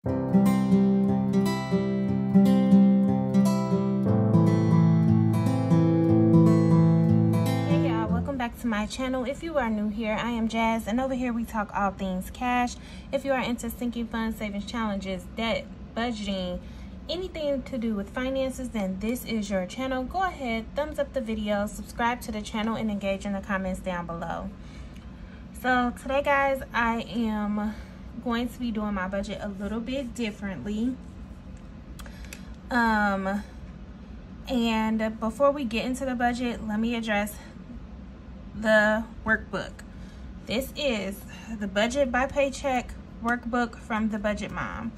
Back to my channel. If you are new here, I am Jazz, and over here we talk all things cash. If you are into sinking funds, savings challenges, debt, budgeting, anything to do with finances, then this is your channel. Go ahead, thumbs up the video, subscribe to the channel, and engage in the comments down below. So today, guys, I am going to be doing my budget a little bit differently. And before we get into the budget, let me address the workbook. This is the Budget by Paycheck workbook from the Budget Mom.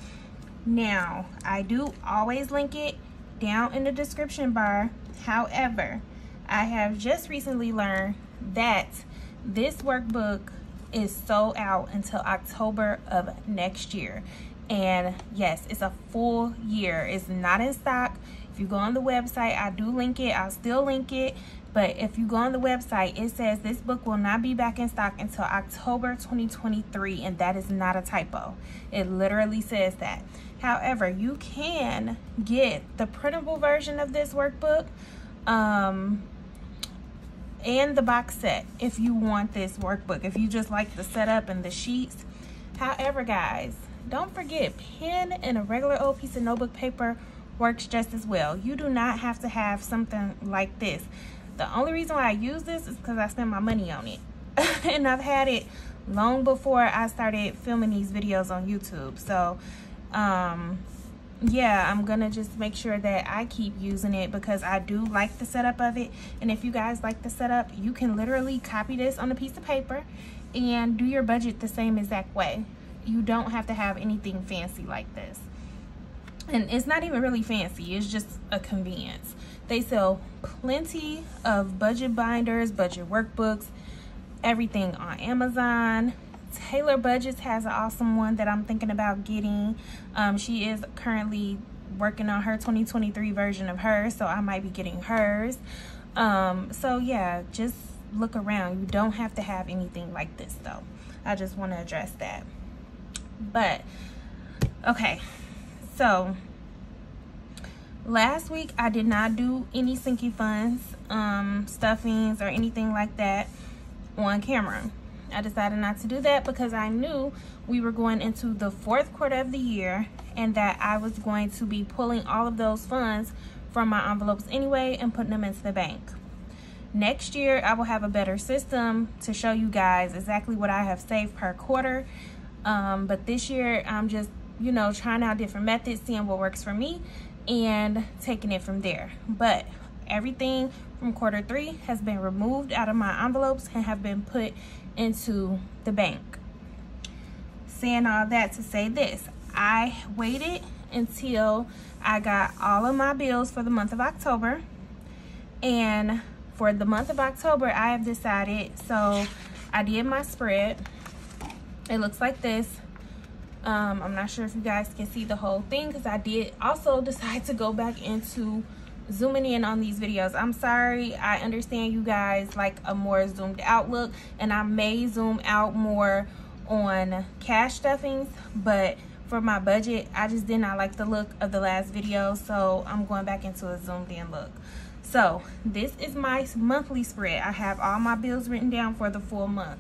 Now, I do always link it down in the description bar. However, I have just recently learned that this workbook is sold out until October of next year. And yes, it's a full year. It's not in stock. If you go on the website, I do link it. I'll still link it. But if you go on the website, it says this book will not be back in stock until October 2023, and that is not a typo. It literally says that. However, you can get the printable version of this workbook and the box set if you want this workbook, if you just like the setup and the sheets. However, guys, don't forget, pen and a regular old piece of notebook paper works just as well. You do not have to have something like this. The only reason why I use this is because I spent my money on it. And I've had it long before I started filming these videos on YouTube. So, yeah, I'm going to just make sure that I keep using it because I do like the setup of it. And if you guys like the setup, you can literally copy this on a piece of paper and do your budget the same exact way. You don't have to have anything fancy like this. And it's not even really fancy. It's just a convenience. They sell plenty of budget binders, budget workbooks, everything on Amazon. Taylor Budgets has an awesome one that I'm thinking about getting. She is currently working on her 2023 version of hers, so I might be getting hers. So yeah, just look around. You don't have to have anything like this though. I just want to address that. But okay, so last week I did not do any sinking funds, stuffings, or anything like that on camera. I decided not to do that because I knew we were going into the fourth quarter of the year and that I was going to be pulling all of those funds from my envelopes anyway and putting them into the bank. Next year I will have a better system to show you guys exactly what I have saved per quarter. But this year I'm just, you know, trying out different methods, seeing what works for me and taking it from there. But everything from quarter 3 has been removed out of my envelopes and have been put into the bank. Saying all that to say this, I waited until I got all of my bills for the month of October, and for the month of October I have decided, so I did my spread. It looks like this. I'm not sure if you guys can see the whole thing because I did also decide to go back into zooming in on these videos. I'm sorry. I understand you guys like a more zoomed out look, and I may zoom out more on cash stuffings, but for my budget, I just did not like the look of the last video, so I'm going back into a zoomed in look. So this is my monthly spread. I have all my bills written down for the full month.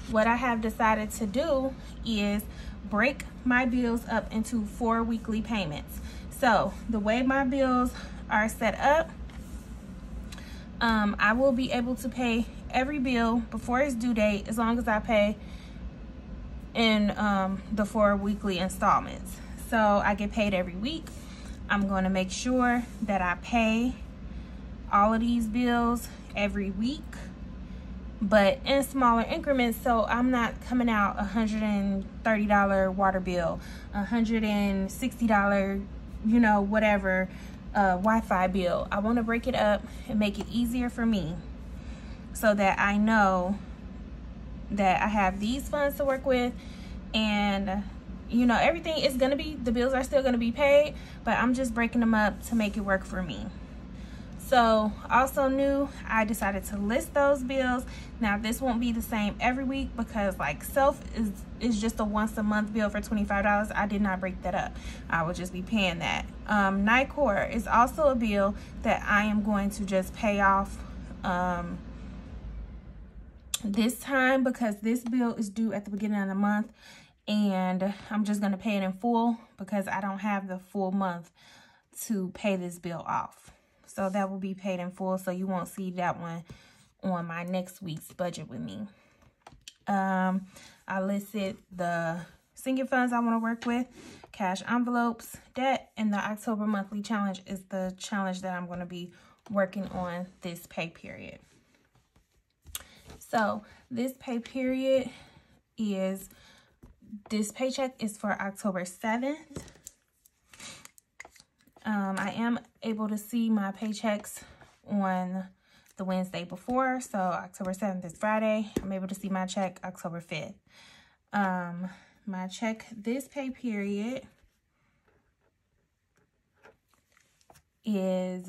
What I have decided to do is break my bills up into 4 weekly payments. So the way my bills are set up, I will be able to pay every bill before its due date as long as I pay in the 4 weekly installments. So I get paid every week. I'm going to make sure that I pay all of these bills every week, but in smaller increments, so I'm not coming out $130 water bill, $160, you know, whatever, Wi-Fi bill. I want to break it up and make it easier for me so that I know that I have these funds to work with, and you know, everything is gonna be, the bills are still gonna be paid, but I'm just breaking them up to make it work for me. So also new, I decided to list those bills. Now this won't be the same every week because like Self is just a once a month bill for $25. I did not break that up. I will just be paying that. Nicor is also a bill that I am going to just pay off this time because this bill is due at the beginning of the month, and I'm just going to pay it in full because I don't have the full month to pay this bill off. So that will be paid in full, so you won't see that one on my next week's budget with me. I listed the sinking funds I want to work with, cash envelopes, debt, and the October monthly challenge is the challenge that I'm going to be working on this pay period. So this pay period is, this paycheck is for October 7th. I am able to see my paychecks on the Wednesday before. So October 7th is Friday. I'm able to see my check October 5th. My check this pay period is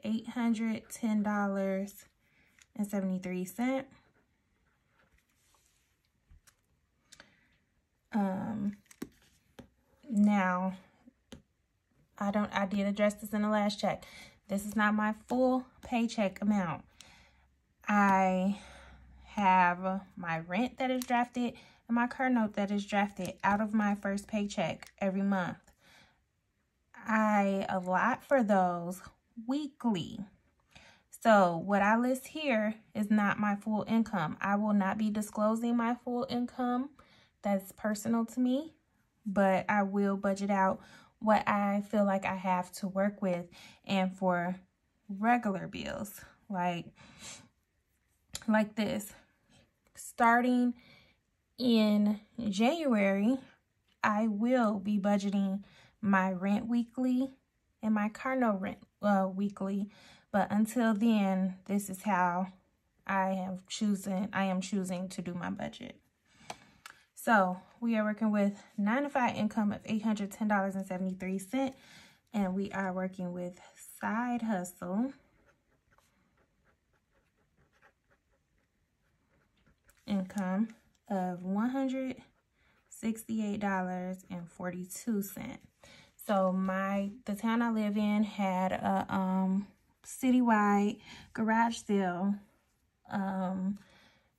$810.73. Now, I did address this in the last check. This is not my full paycheck amount. I have my rent that is drafted and my car note that is drafted out of my first paycheck every month. I allot for those weekly. So what I list here is not my full income. I will not be disclosing my full income. That's personal to me, but I will budget out what I feel like I have to work with. And for regular bills like this, starting in January, I will be budgeting my rent weekly and my car note rent weekly. But until then, this is how I am choosing to do my budget. So we are working with 9 to 5 income of $810.73, and we are working with side hustle income of $168.42. So the town I live in had a citywide garage sale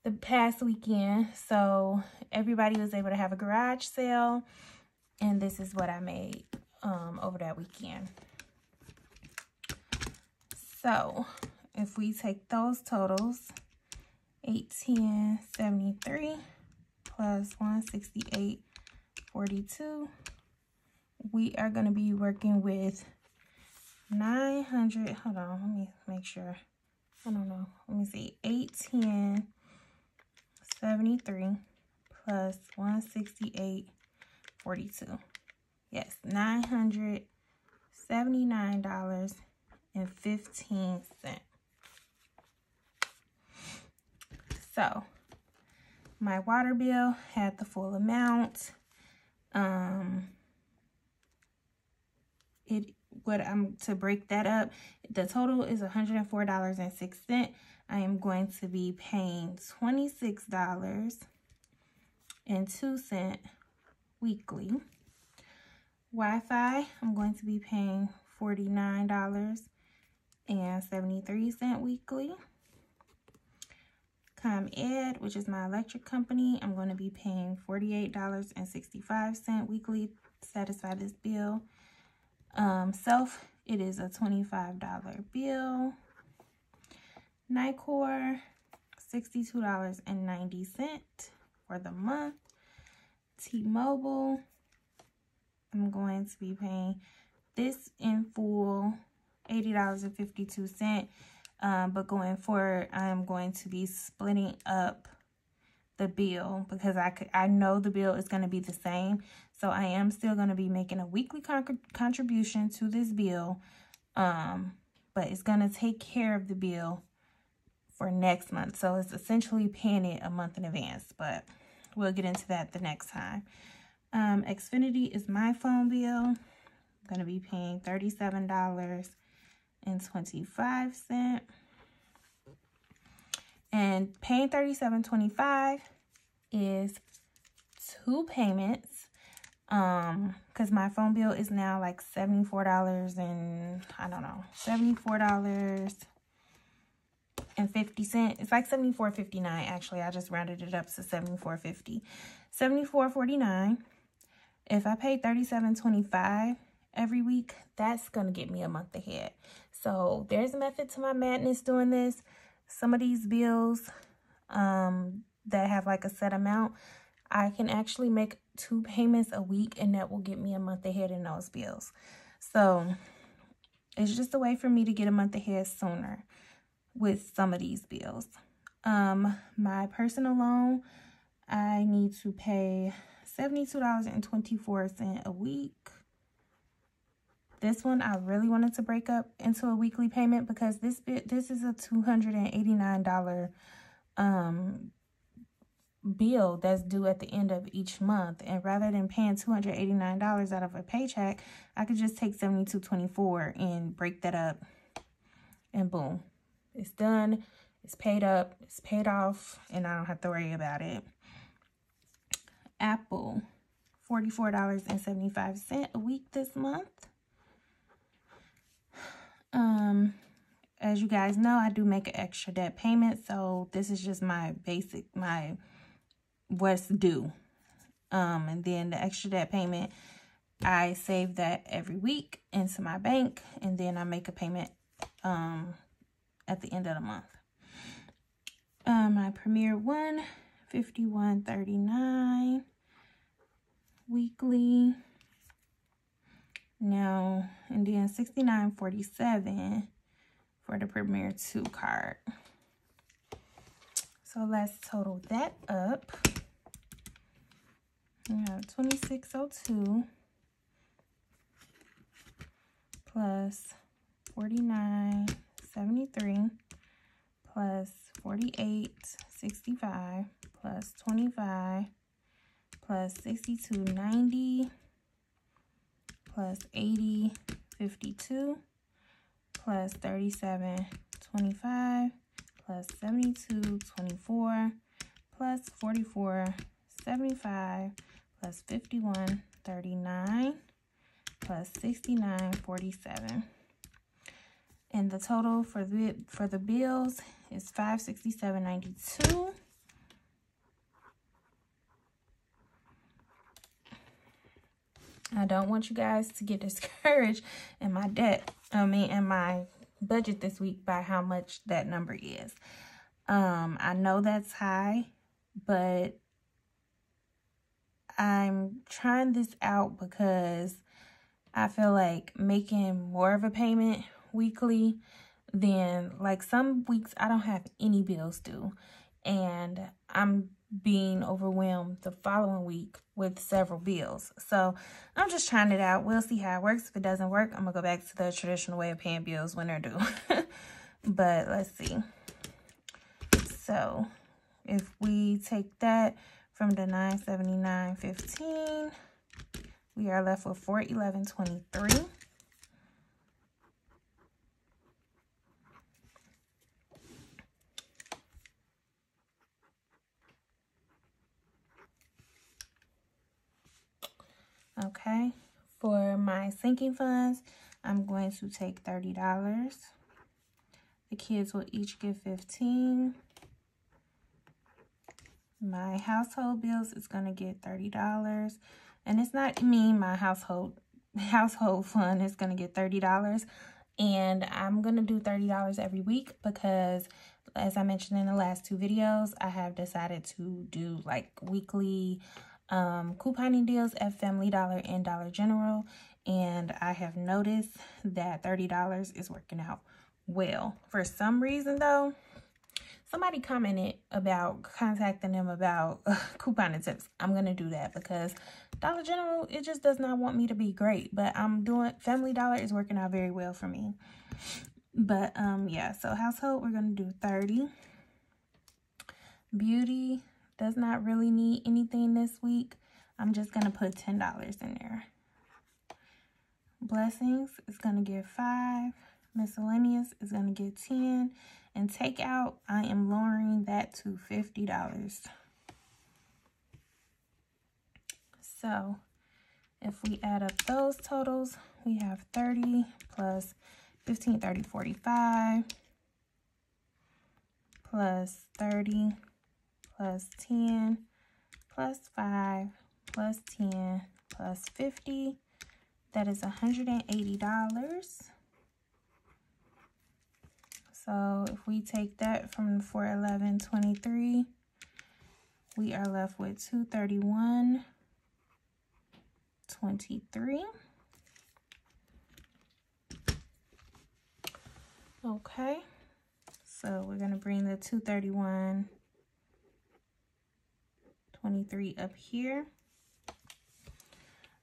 the past weekend, so everybody was able to have a garage sale, and this is what I made over that weekend. So if we take those totals, $810.73 plus $168.42, we are going to be working with 900. Hold on, let me make sure. I don't know. Let me see. 810.73 plus 168.42. Yes, $979.15. So my water bill had the full amount. To break that up, the total is $104.06. I am going to be paying $26.02 weekly. Wi-Fi, I'm going to be paying $49.73 weekly. ComEd, which is my electric company, I'm going to be paying $48.65 weekly to satisfy this bill. Self, it is a $25 bill. Nicor, $62.90 for the month. T-Mobile, I'm going to be paying this in full, $80.52. But going forward, I'm going to be splitting up the bill because I know the bill is going to be the same. So I am still going to be making a weekly contribution to this bill. But it's going to take care of the bill for next month. So it's essentially paying it a month in advance, but we'll get into that the next time. Xfinity is my phone bill. I'm going to be paying $37.90. $37.25. And paying $37.25 is 2 payments. Because my phone bill is now like $74 and I don't know, $74.50. It's like $74.59 actually. I just rounded it up to $74.50. $74.49. If I pay $37.25 every week, that's gonna get me a month ahead. So there's a method to my madness doing this. Some of these bills that have like a set amount, I can actually make 2 payments a week, and that will get me a month ahead in those bills. So it's just a way for me to get a month ahead sooner with some of these bills. My personal loan, I need to pay $72.24 a week. This one I really wanted to break up into a weekly payment because this is a $289 bill that's due at the end of each month, and rather than paying $289 out of a paycheck, I could just take $72.24 and break that up, and boom, it's done, it's paid up, it's paid off, and I don't have to worry about it. Apple, $44.75 a week this month. As you guys know, I do make an extra debt payment, so this is just my basic, what's due. And then the extra debt payment, I save that every week into my bank, and then I make a payment at the end of the month. My Premier one, $51.39 weekly. Now, and then $69.47 for the Premier 2 card. So let's total that up. We have $26.02 plus $49.73 plus $48.65 plus $25 plus $62.90 plus $80.52 plus $37.25 plus $72.24 plus $44.75 plus $51.39 plus $69.47. And the total for the bills is $567.92. I don't want you guys to get discouraged in my in my budget this week by how much that number is. I know that's high, but I'm trying this out because I feel like making more of a payment weekly, then like some weeks I don't have any bills due, and I'm being overwhelmed the following week with several bills. So I'm just trying it out. We'll see how it works. If it doesn't work, I'm gonna go back to the traditional way of paying bills when they're due. But let's see. So if we take that from the $979.15, we are left with $411.23. Okay, for my sinking funds, I'm going to take $30. The kids will each get $15. My household bills is going to get $30. And it's not me, my household fund is going to get $30. And I'm going to do $30 every week because, as I mentioned in the last 2 videos, I have decided to do like weekly couponing deals at Family Dollar and Dollar General, and I have noticed that $30 is working out well. For some reason though, somebody commented about contacting them about couponing tips. I'm gonna do that because Dollar General, it just does not want me to be great, but Family Dollar is working out very well for me. But yeah, so household, we're gonna do 30. Beauty does not really need anything this week. I'm just going to put $10 in there. Blessings is going to get $5. Miscellaneous is going to get 10. And takeout, I am lowering that to $50. So if we add up those totals, we have 30 plus 15, 30, 45 plus 30 plus 10 plus 5 plus 10 plus 50. That is $180. So if we take that from 411.23, we are left with 231.23. Okay, so we're going to bring the 231.23 up here.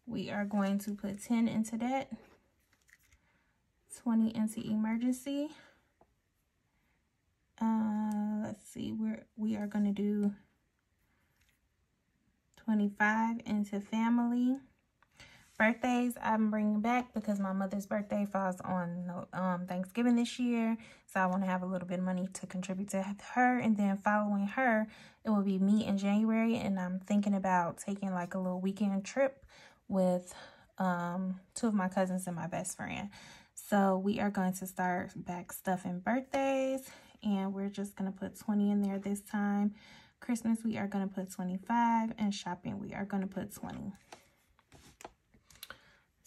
We are going to put 10 into that, 20 into emergency. Let's see, we are going to do 25 into family. Birthdays, I'm bringing back because my mother's birthday falls on Thanksgiving this year. So I want to have a little bit of money to contribute to her. And then following her, it will be me in January. And I'm thinking about taking like a little weekend trip with 2 of my cousins and my best friend. So we are going to start back stuffing birthdays. And we're just going to put 20 in there this time. Christmas, we are going to put 25. And shopping, we are going to put 20.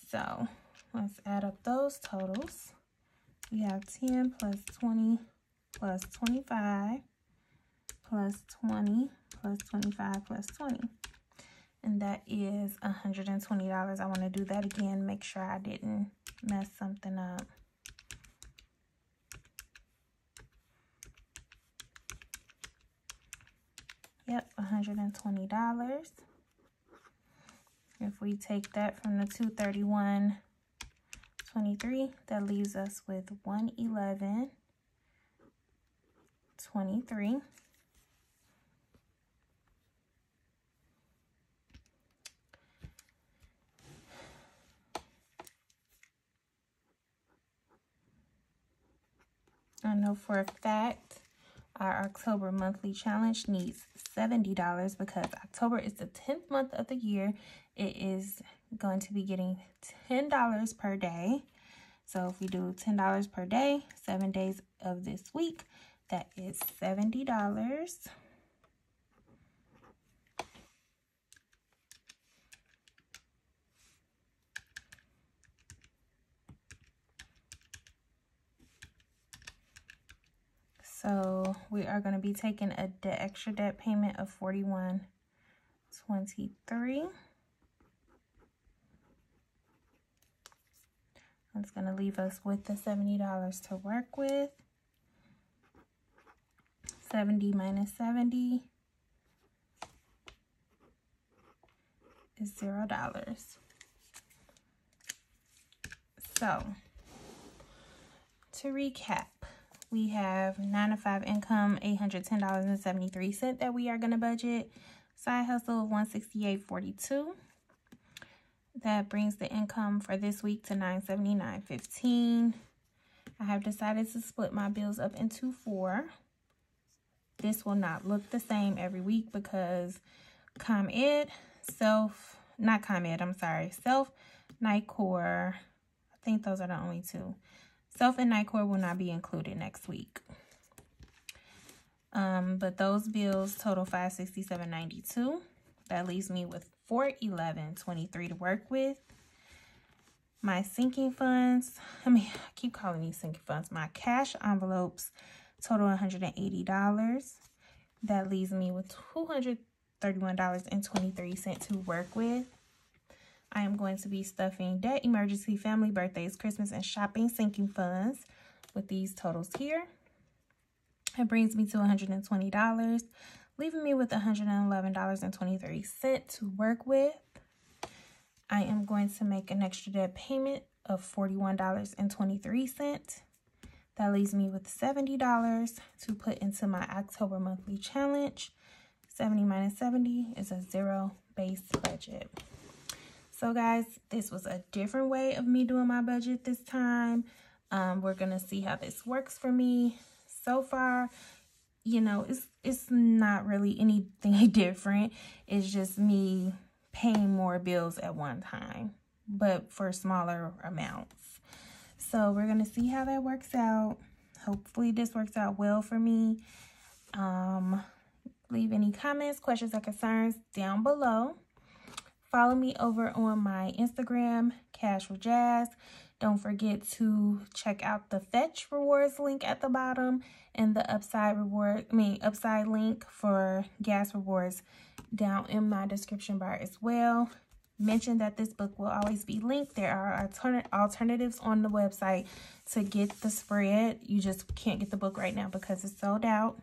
So let's add up those totals. We have 10 plus 20 plus 25 plus 20 plus 25 plus 20. And that is $120. I want to do that again, make sure I didn't mess something up. Yep, $120. If we take that from the 231.23, that leaves us with 111.23. I know for a fact our October monthly challenge needs $70 because October is the 10th month of the year. It is going to be getting $10 per day. So if we do $10 per day, 7 days of this week, that is $70. So we are going to be taking a extra debt payment of $41.23. That's going to leave us with the $70 to work with. 70 minus 70 is $0. So to recap, we have 9 to 5 income, $810.73 that we are going to budget. Side hustle of $168.42. That brings the income for this week to $979.15. I have decided to split my bills up into 4. This will not look the same every week because Self, Nightcore, I think those are the only 2. Self and Nightcore will not be included next week. But those bills total $567.92. That leaves me with $411.23 to work with. My sinking funds, I keep calling these sinking funds. My cash envelopes total $180. That leaves me with $231.23 to work with. I am going to be stuffing debt, emergency, family, birthdays, Christmas, and shopping sinking funds with these totals here. It brings me to $120, leaving me with $111.23 to work with. I am going to make an extra debt payment of $41.23. That leaves me with $70 to put into my October monthly challenge. 70 minus 70 is a 0 base budget. So guys, this was a different way of me doing my budget this time. We're gonna see how this works for me. So far, you know, it's not really anything different. It's just me paying more bills at one time, but for smaller amounts. So we're gonna see how that works out. Hopefully this works out well for me. Leave any comments, questions, or concerns down below. Follow me over on my Instagram, Cash with Jazz. Don't forget to check out the Fetch Rewards link at the bottom and the Upside link for gas rewards down in my description bar as well. Mention that this book will always be linked. There are alternatives on the website to get the spread. You just can't get the book right now because it's sold out.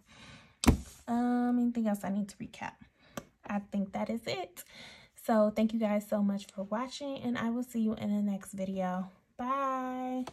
Anything else I need to recap? I think that is it. So thank you guys so much for watching, and I will see you in the next video. Bye.